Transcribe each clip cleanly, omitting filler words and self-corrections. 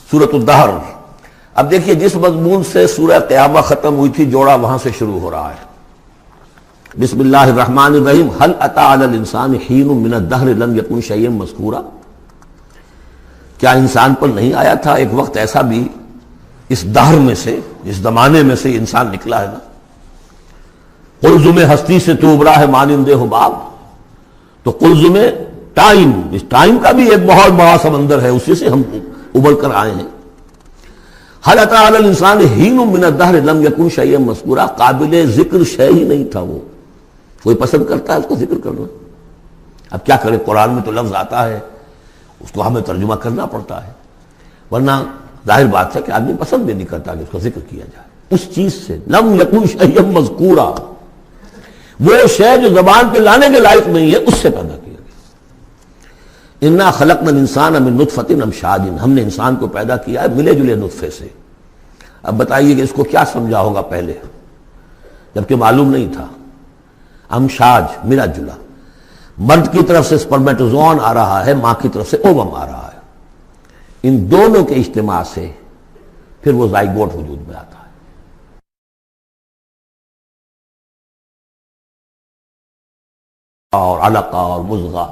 سورۃ الدہر۔ اب دیکھیے جس مضمون سے سورہ قیامہ ختم ہوئی تھی جوڑا وہاں سے شروع ہو رہا ہے۔ بسم اللہ الرحمن الرحیم، هل اتى على الانسان حين من الدهر لم يكن شيئا مذکورا، کیا انسان پر نہیں آیا تھا ایک وقت ایسا بھی اس دہر میں سے، اس زمانے میں سے انسان نکلا ہے نا۔ قلزم ہستی سے تو ابرا ہے مانند حباب، تو قلزم ٹائم، اس ٹائم کا بھی ایک بہت بڑا سمندر ہے، اسی سے ہم ابھر کر آئے ہیں۔ هل اتى على الانسان حين من الدهر لم يكن شيئا مذکورا، قابل ذکر شے ہی نہیں تھا وہ، کوئی پسند کرتا ہے اس کو ذکر کرنا؟ اب کیا کرے، قرآن میں تو لفظ آتا ہے اس کو ہمیں ترجمہ کرنا پڑتا ہے، ورنہ ظاہر بات ہے کہ آدمی پسند بھی نہیں کرتا کہ اس کا ذکر کیا جائے۔ اس چیز سے لم یکن شیئا مذکورا، وہ شے جو زبان پہ لانے کے لائق نہیں ہے، اس سے پیدا کیا گیا۔ انا خلقنا الانسان من نطفۃ امشاج، ہم نے انسان کو پیدا کیا ہے ملے جلے نطفے سے۔ اب بتائیے کہ اس کو کیا سمجھا ہوگا پہلے جبکہ معلوم نہیں تھا۔ امشاج ملا جلا، مرد کی طرف سے سپرمیٹوزوان آ رہا ہے، ماں کی طرف سے اووم آ رہا ہے، ان دونوں کے اجتماع سے پھر وہ زائگوٹ وجود میں آتا ہے۔ اور علقہ اور مضغہ،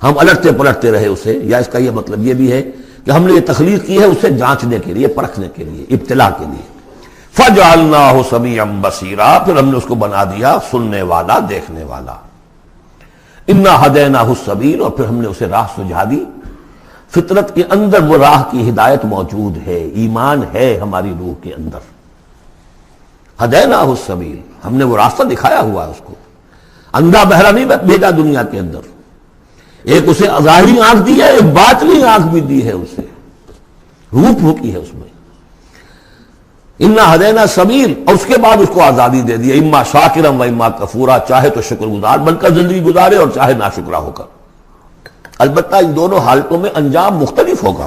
ہم الٹتے پلٹتے رہے اسے، یا اس کا یہ مطلب یہ بھی ہے کہ ہم نے یہ تخلیق کی ہے اسے جانچنے کے لیے، پرکھنے کے لیے، ابتلا کے لیے۔ فَجَعَلْنَاهُ سَمِيعًا بَصِيرًا، پھر ہم نے اس کو بنا دیا سننے والا، دیکھنے والا۔ اِنَّا هَدَيْنَاهُ السَّبِيلَ، اور پھر ہم نے اسے راہ سجھا دی۔ فطرت کے اندر وہ راہ کی ہدایت موجود ہے، ایمان ہے ہماری روح کے اندر۔ هَدَيْنَاهُ السَّبِيلَ، ہم نے وہ راستہ دکھایا ہوا ہے اس کو، اندھا بہرا نہیں بھیجا دنیا کے اندر، ایک اسے ظاہری آنکھ دی ہے، ایک باطنی آنکھ بھی دی ہے اسے، روح پھونکی ہے اس میں۔ انا ہدینا السبیل، اور اس کے بعد اس کو آزادی دے دی، اما شاکرا و اما کفورا، چاہے تو شکر گزار بن کر زندگی گزارے اور چاہے ناشکرا ہو کر۔ البتہ ان دونوں حالتوں میں انجام مختلف ہوگا۔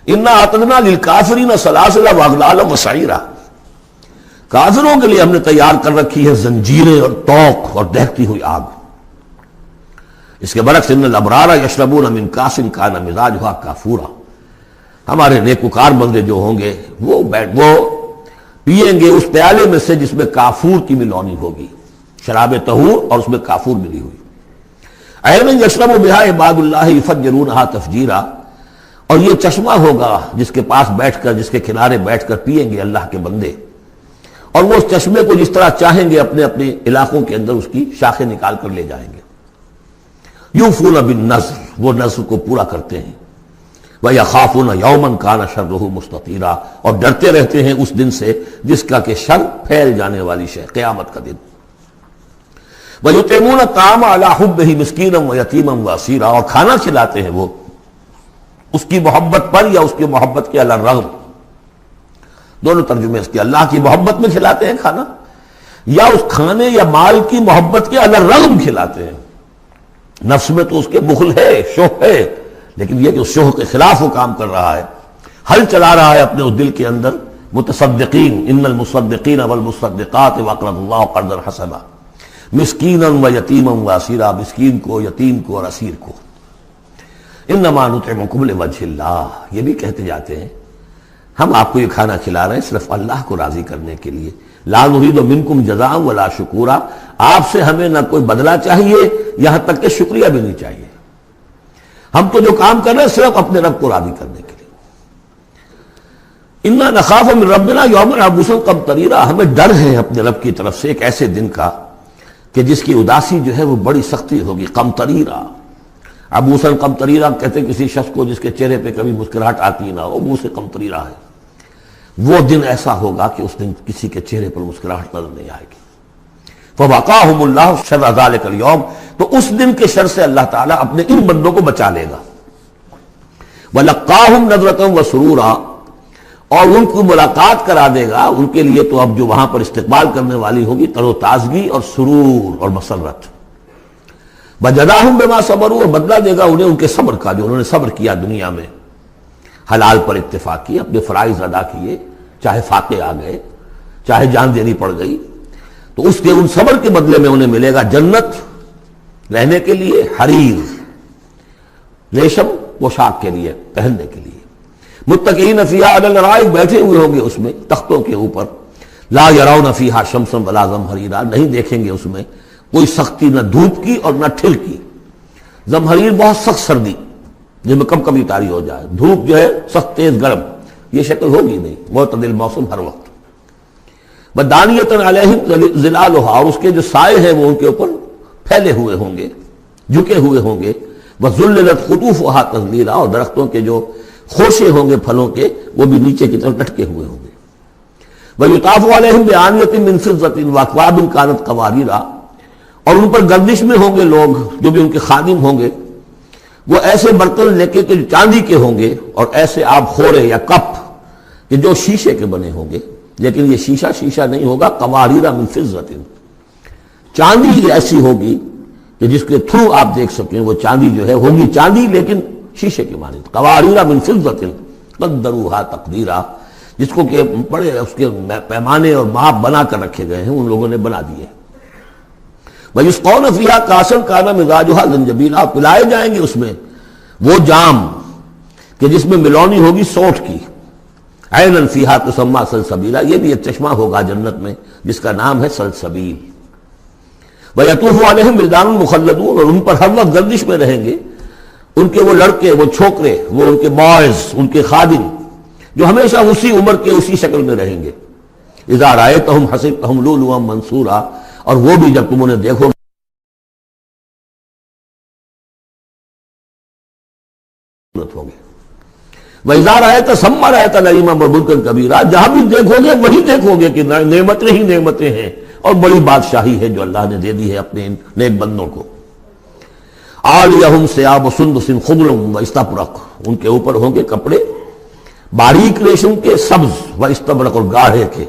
انا اعتدنا للکافرین سلاسل واغلالا وسعیرا، کافروں کے لیے ہم نے تیار کر رکھی ہے زنجیریں اور توق اور دہتی ہوئی آگ۔ اس کے برعکس ان الابرار یشربون من کاس کان مزاجھا کافورا، ہمارے نیکوکار بندے جو ہوں گے وہ پیئیں گے اس پیالے میں سے جس میں کافور کی ملونی ہوگی، شراب طہور اور اس میں کافور ملی ہوئی۔ عین یشرب بہا عباد اللہ یفجرونہا تفجیرا، اور یہ چشمہ ہوگا جس کے پاس بیٹھ کر، جس کے کنارے بیٹھ کر پیئیں گے اللہ کے بندے، اور وہ اس چشمے کو جس طرح چاہیں گے اپنے اپنے علاقوں کے اندر اس کی شاخیں نکال کر لے جائیں گے۔ یوفون بالنذر، وہ نذر کو پورا کرتے ہیں۔ وَيَخَافُونَ يَوْمًا كَانَ شَرُّهُ مُسْتَطِيرًا، اور ڈرتے رہتے ہیں اس دن سے جس کا کہ شر پھیل جانے والی شے، قیامت کا دن۔ وَيُطْعِمُونَ الطَّعَامَ عَلَىٰ حُبِّهِ مِسْكِينًا وَيَتِيمًا وَأَسِيرًا، اور کھانا کھلاتے ہیں وہ اس کی محبت پر یا اس کی محبت کے علی الرغم، دونوں ترجمے اس کے، اللہ کی محبت میں کھلاتے ہیں کھانا، یا اس کھانے یا مال کی محبت کے علی الرغم کھلاتے ہیں۔ نفس میں تو اس کے بخل ہے، شوق ہے، لیکن یہ کہ اس شوق کے خلاف وہ کام کر رہا ہے، حل چلا رہا ہے اپنے اس دل کے اندر۔ متصدقین، ان المصدقین والمصدقات وقرضوا اللہ قرضا حسنا، مسکینا ویتیما واسیرا، مسکین کو، یتیم کو اور اسیر کو۔ انما نطعمکم لوجہ اللہ، یہ بھی کہتے جاتے ہیں ہم آپ کو یہ کھانا کھلا رہے ہیں صرف اللہ کو راضی کرنے کے لیے۔ لا نرید منکم جزاء ولا شکورا، آپ سے ہمیں نہ کوئی بدلہ چاہیے، یہاں تک کہ شکریہ بھی نہیں چاہیے، ہم تو جو کام کر رہے ہیں صرف اپنے رب کو راضی کرنے کے لیے۔ انا نخاف من ربنا یوما عبوسا قمطریرا، ہمیں ڈر ہے اپنے رب کی طرف سے ایک ایسے دن کا کہ جس کی اداسی جو ہے وہ بڑی سختی ہوگی۔ قمطریرا، عبوسا قمطریرا کہتے ہیں کسی شخص کو جس کے چہرے پہ کبھی مسکراہٹ آتی نہ ہو، منہ سے قمطریرا ہے۔ وہ دن ایسا ہوگا کہ اس دن کسی کے چہرے پر مسکراہٹ نظر نہیں آئے گی۔ فَوَقَاهُمُ اللَّهُ شَرَّ ذَلِكَ الْيَوْمِ، تو اس دن کے شر سے اللہ تعالیٰ اپنے ان بندوں کو بچا لے گا۔ وَلَقَّاهُمْ نَضْرَةً وَسُرُورًا، اور ان کو ملاقات کرا دے گا، ان کے لیے تو اب جو وہاں پر استقبال کرنے والی ہوگی تر و تازگی اور سرور اور مسرت۔ وَجَزَاهُمْ بِمَا صَبَرُوا، اور بدلہ دے گا انہیں ان کے صبر کا، جو انہوں نے صبر کیا دنیا میں، حلال پر اتفاق کیا، اپنے فرائض ادا کیے، چاہے فاقے آ گئے، چاہے جان دینی پڑ گئی، تو اس کے ان صبر کے بدلے میں انہیں ملے گا جنت رہنے کے لیے، حریر ریشم پوشاک کے لیے، پہننے کے لیے۔ متکئین فیہا علی الارائک، بیٹھے ہوئے ہوں گے اس میں تختوں کے اوپر۔ لا یرون فیہا شمسا ولا زمہریرا، نہیں دیکھیں گے اس میں کوئی سختی، نہ دھوپ کی اور نہ ٹھل کی۔ زمہریر بہت سخت سردی جس میں کم کبھی طاری ہو جائے، دھوپ جو ہے سخت تیز گرم، یہ شکل ہوگی نہیں، معتدل موسم ہر وقت۔ بدانیۃ علیہم ظلالھا، اور اس کے جو سائے ہیں وہ ان کے اوپر پھیلے ہوئے ہوں گے، جھکے ہوئے ہوں گے۔ وذللت قطوفھا تذلیلا، اور درختوں کے جو خوشے ہوں گے پھلوں کے وہ بھی نیچے کی طرف لٹکے ہوئے ہوں گے۔ ویطاف علیہم بآنیۃ من فضۃ واکواب کانت قواریر، اور ان پر گردش میں ہوں گے لوگ جو بھی ان کے خادم ہوں گے، وہ ایسے برتن لے کے جو چاندی کے ہوں گے، اور ایسے آپ خورے یا کپ کہ جو شیشے کے بنے ہوں گے، لیکن یہ شیشہ نہیں ہوگا، قواریر من فضۃ، چاندی ایسی ہوگی کہ جس کے تھرو آپ دیکھ سکیں وہ چاندی جو ہے ہوگی چاندی لیکن شیشے کی مانند۔ قواریر من فضۃ قدروھا تقدیرا، جس کو کہ بڑے اس کے پیمانے اور ماپ بنا کر رکھے گئے ہیں، ان لوگوں نے بنا دیے۔ وَيُسْقَوْنَ فِيهَا كَأْسًا كَانَ مِزَاجُهَا زَنْجَبِيلًا، پلائے جائیں گے اس میں وہ جام کہ جس میں ملونی ہوگی سونٹھ کی۔ عَيْنًا فِيهَا تُسَمَّىٰ سَلْسَبِيلًا، یہ بھی ایک چشمہ ہوگا جنت میں جس کا نام ہے سلسبیل۔ وَيَطُوفُ عَلَيْهِمْ وِلْدَانٌ مُخَلَّدُونَ، اور ان پر ہر وقت گردش میں رہیں گے ان کے وہ لڑکے، وہ چھوکرے، وہ ان کے بوائز، ان کے خادم جو ہمیشہ اسی عمر کے اسی شکل میں رہیں گے۔ اذا رأیتہم حسبتہم لؤلؤا منثورا، اور وہ بھی جب تم انہیں دیکھو ہوں گے۔ وَإِذَا رَأَيْتَ ثَمَّ رَأَيْتَ نَعِيمًا وَمُلْكًا كَبِيرًا، جہاں بھی دیکھو گے وہی دیکھو گے کہ نعمتیں ہی نعمتیں ہیں اور بڑی بادشاہی ہے جو اللہ نے دے دی ہے اپنے نیک بندوں کو۔ عَالِيَهُمْ ثِيَابُ سُنْدُسٍ خُضْرٌ وَإِسْتَبْرَقٌ، ان کے اوپر ہوں گے کپڑے باریک ریشم کے، سبز و استبرق، اور گاڑھے کے،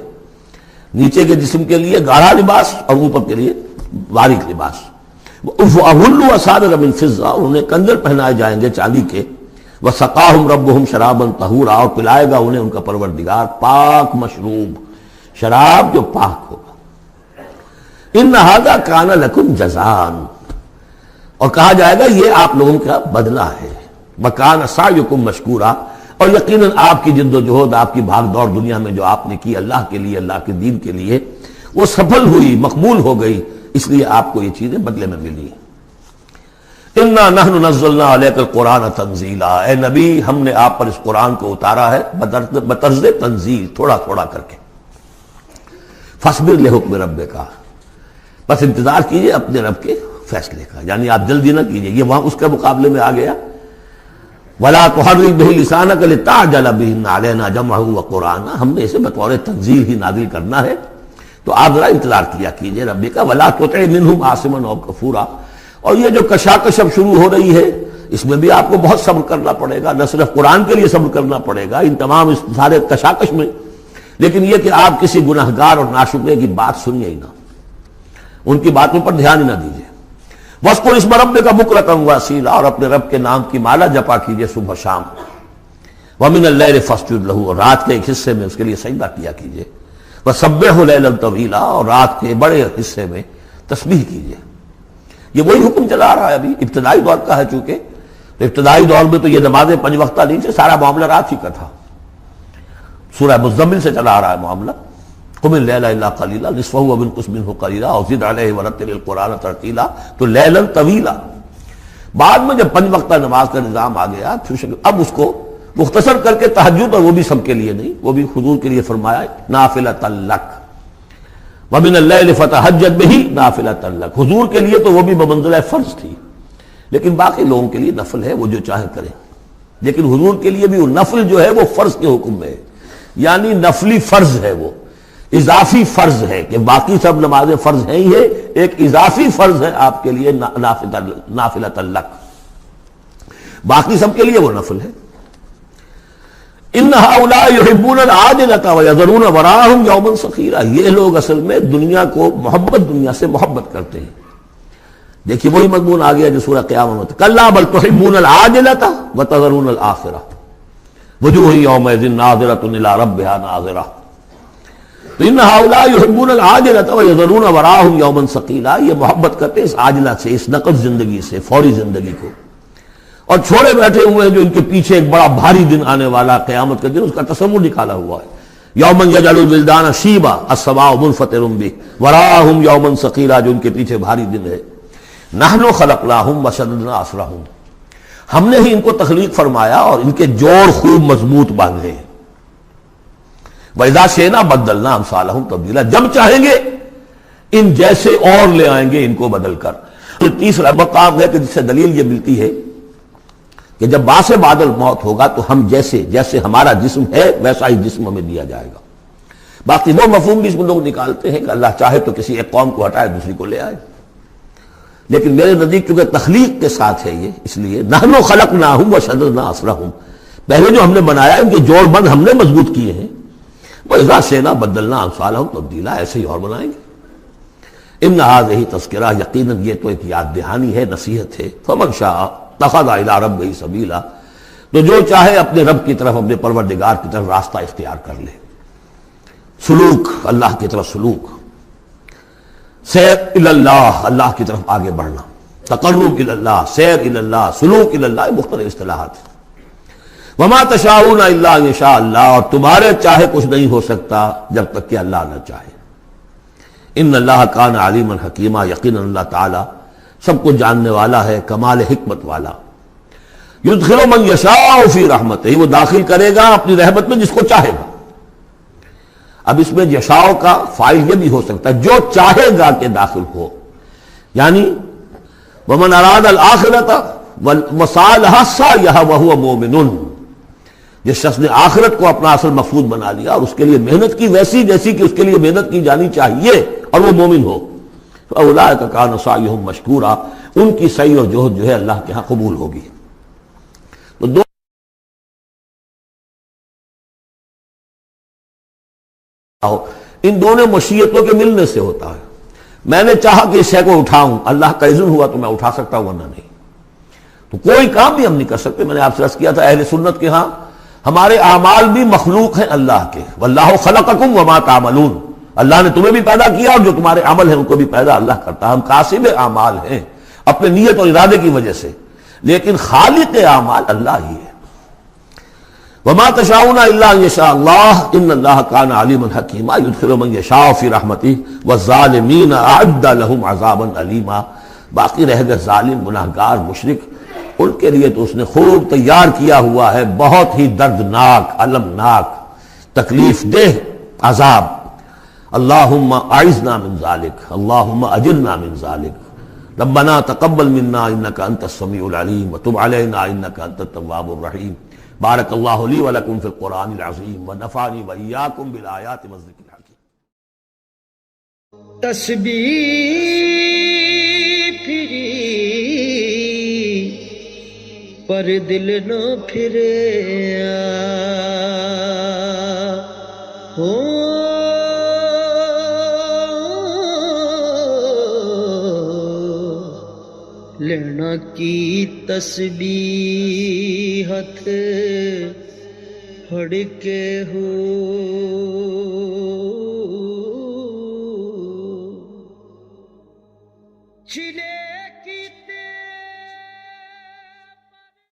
نیچے کے جسم کے لیے گاڑھا لباس اور اوپر کے لیے باریک لباس۔ وَأَحُلُّوا أَسَاوِرَ مِن فِضَّةٍ، انہیں کنگن پہنائے جائیں گے چاندی کے۔ وَسَقَاهُمْ رَبُّهُمْ شَرَابًا طَهُورًا، اور پلائے گا انہیں ان کا پروردگار پاک مشروب، شراب جو پاک ہوگا۔ إِنَّ هَذَا كَانَ لَكُمْ جَزَاءً، اور کہا جائے گا یہ آپ لوگوں کا بدلہ ہے۔ وَكَانَ سَعْيُكُمْ مَشْكُورًا، اور یقیناً آپ کی جد و جہد، آپ کی بھاگ دوڑ دنیا میں جو آپ نے کی اللہ کے لیے، اللہ کے دین کے لیے، وہ سفل ہوئی، مقبول ہو گئی، اس لیے آپ کو یہ چیزیں بدلے میں ملی۔ اِنَّا نَحْنُ نَزَّلْنَا عَلَيْكَ الْقُرْآنَ تَنزِيلًا، اے نبی ہم نے آپ پر اس قرآن کو اتارا ہے بطرز تنزیل، تھوڑا تھوڑا کر کے۔ فَاصْبِرْ لِحُكْمِ رَبِّكَ، بس انتظار کیجئے اپنے رب کے فیصلے کا، یعنی آپ جلدی نہ کیجئے، یہ وہاں اس کے مقابلے میں آ گیا۔ وَلَا تُحَرِّكْ بِهِ لِسَانَكَ لِتَعْجَلَ بِهِ إِنَّ عَلَيْنَا جَمْعَهُ وَقُرْآنَهُ، ہم نے اسے بطور تنزیل ہی نازل کرنا ہے، تو آپ ذرا انتظار کیا کیجئے ربی کا۔ وَلَا تُطِعْ مِنْهُمْ عَاصِمًا أَوْ كَفُورًا، اور یہ جو کشاکش اب شروع ہو رہی ہے اس میں بھی آپ کو بہت صبر کرنا پڑے گا، نہ صرف قرآن کے لیے صبر کرنا پڑے گا ان تمام اس سارے کشاکش میں، لیکن یہ کہ آپ کسی گناہگار اور ناشکرے کی بات سنیے ہی نہ، ان کی باتوں پر دھیان ہی نہ دیجیے۔ وَاذْكُرِ اسْمَ رَبِّكَ بُكْرَةً وَأَصِيلًا، اور اپنے رب کے نام کی مالا جپا کیجیے صبح شام۔ وَمِنَ اللَّيْلِ فَاسْجُدْ لَهُ، اور رات کے ایک حصے میں اس کے لیے سجدہ کیا کیجیے۔ وَسَبِّحْهُ لَيْلًا طَوِيلًا، اور رات کے بڑے حصے میں تسبیح کیجیے۔ یہ وہی حکم چلا رہا ہے، ابھی ابتدائی دور کا ہے چونکہ، تو ابتدائی دور میں تو یہ نمازیں 5 وقتہ نہیں تھے، سارا معاملہ رات ہی کا تھا۔ سورہ مزمل سے چلا آ رہا ہے معاملہ۔ قم اللیل الا قلیلا نصفہ وانقص منہ قلیلا اور زد علیہ ورتل القرآن ترتیلا، تو لیلا طویلا۔ بعد میں جب 5 وقتہ نماز کا نظام آ گیا پھر اب اس کو مختصر کر کے تہجد، اور وہ بھی سب کے لیے نہیں، وہ بھی حضور کے لیے فرمایا نافلۃ لک ومن اللیل فتہجد بہ نافلۃ لک، حضور کے لیے تو وہ بھی بمنزلہ فرض تھی، لیکن باقی لوگوں کے لیے نفل ہے، وہ جو چاہے کریں، لیکن حضور کے لیے بھی وہ نفل جو ہے وہ فرض کے حکم میں ہے، یعنی نفلی فرض ہے، وہ اضافی فرض ہے کہ باقی سب نمازیں فرض ہیں ہی ہے، ایک اضافی فرض ہے آپ کے لیے نافلۃ لک، باقی سب کے لیے وہ نفل ہے۔ ان هؤلاء يحبون العاجلة ويذرون وراءهم يوما ثقيلا، یہ لوگ اصل میں دنیا کو دنیا سے محبت کرتے ہیں۔ دیکھیے وہی مضمون آ گیا جو سورہ قیامت میں، کلا بل تحبون العاجلة وتذرون الآخرة وجوہ یومئذ ناظرة إلى ربها ناظرة۔ تو ان هؤلاء يحبون العاجلة ويذرون وراءهم يوما ثقيلا، یہ محبت کرتے ہیں اس عاجلہ سے، اس نقد زندگی سے، فوری زندگی کو، اور چھوڑے بیٹھے ہوئے ہیں جو ان کے پیچھے ایک بڑا بھاری دن آنے والا قیامت کا دن، اس کا تصور نکالا ہوا ہے. یومن یجعل الولدان شیبا السماء منفطر بہ وراءہم یومن ثقیلا، جو ان کے پیچھے بھاری دن ہے. نحن خلقناہم وشددنا اسرہم، ہم نے ہی ان کو تخلیق فرمایا اور ان کے جوڑ خوب مضبوط باندھے. وَإِذَا شِئْنَا بَدَّلْنَا أَمْثَالَهُمْ تبدیلا، جب چاہیں گے ان جیسے اور لے آئیں گے ان کو بدل کر. تیسرا مقام ہے کہ جس سے دلیل یہ ملتی ہے کہ جب باعث بادل موت ہوگا تو ہم جیسے ہمارا جسم ہے ویسا ہی جسم ہمیں دیا جائے گا. باقی دو مفہوم بھی اس میں لوگ نکالتے ہیں کہ اللہ چاہے تو کسی ایک قوم کو ہٹائے دوسری کو لے آئے، لیکن میرے نزدیک چونکہ تخلیق کے ساتھ ہے یہ، اس لیے نحن خلقناہم وشددنا اسرہم، پہلے جو ہم نے بنایا ان کے جوڑ بند ہم نے مضبوط کیے ہیں. وَإِذَا شِئْنَا بَدَّلْنَا أَمْثَالَهُمْ تبدیلا، ایسے ہی اور بنائیں گے. ان هذه تذکرہ، یقیناً یہ تو ایک یاد دہانی ہے، نصیحت ہے. فمن شاء اتخذ الى ربہ سبیلا، تو جو چاہے اپنے رب کی طرف، اپنے پروردگار کی طرف راستہ اختیار کر لے. سلوک، اللہ کی طرف سلوک، سیر الی اللہ، اللہ کی طرف آگے بڑھنا، تقرب الی اللہ، سیر الی اللہ، سلوک الی اللہ، مختلف اصطلاحات ہیں. وما تشاءون الا ان یشاء اللہ، اور تمہارے چاہے کچھ نہیں ہو سکتا جب تک کہ اللہ نہ چاہے. ان اللہ کان علیما حکیما، یقیناً اللہ تعالی سب کو جاننے والا ہے، کمال حکمت والا. یدخل من یشاء فی رحمتہ، وہ داخل کرے گا اپنی رحمت میں جس کو چاہے گا. اب اس میں یشاء کا فاعل یہ بھی ہو سکتا ہے جو چاہے گا کہ داخل ہو، یعنی ومن اراد الآخرۃ وسعى لها سعيها وهو مؤمن، جس شخص نے آخرت کو اپنا اصل مقصود بنا لیا اور اس کے لیے محنت کی ویسی جیسی کہ اس کے لیے محنت کی جانی چاہیے اور وہ مومن ہو، فاولئک کان سعیہم مشکورا، ان کی سعی اور جہد جو ہے اللہ کے ہاں قبول ہوگی. تو دو ان دونوں مشیتوں کے ملنے سے ہوتا ہے. میں نے چاہا کہ اس شے کو اٹھاؤں، اللہ کا اذن ہوا تو میں اٹھا سکتا ہوں، ورنہ نہیں. تو کوئی کام بھی ہم نہیں کر سکتے. میں نے آپ سے عرض کیا تھا اہل سنت کے ہاں ہمارے اعمال بھی مخلوق ہیں اللہ کے. واللہ خلقکم وما تعملون، اللہ نے تمہیں بھی پیدا کیا اور جو تمہارے عمل ہیں ان کو بھی پیدا اللہ کرتا ہے. ہم کاسب اعمال ہیں اپنے نیت اور ارادے کی وجہ سے، لیکن خالق اعمال اللہ ہی ہے. وما تشاءون الا ان یشاء اللہ ان اللہ کان علیما حکیما یدخل من یشاء فی رحمتہ والظالمین اعد لهم عذابا علیما. باقی رہ گئے ظالم، گناہگار، مشرک، ان کے لیے تو اس نے خوب تیار کیا ہوا ہے بہت ہی دردناک، المناک، تکلیف دہ عذاب. اللہم اعذنا من ذالک، اللہم اجرنا من ذالک. ربنا تقبل منا انک انت السمیع العلیم وتب علینا انک انت التواب الرحیم. بارک اللہ لی ولکم فی القرآن العظیم ونفعنی وإیاکم بالآیات والذکر الحکیم. تسبیح پھری پر دل نہ پھرے ہو، لینا کی تسبیح ہتھ پھڑ کے ہو.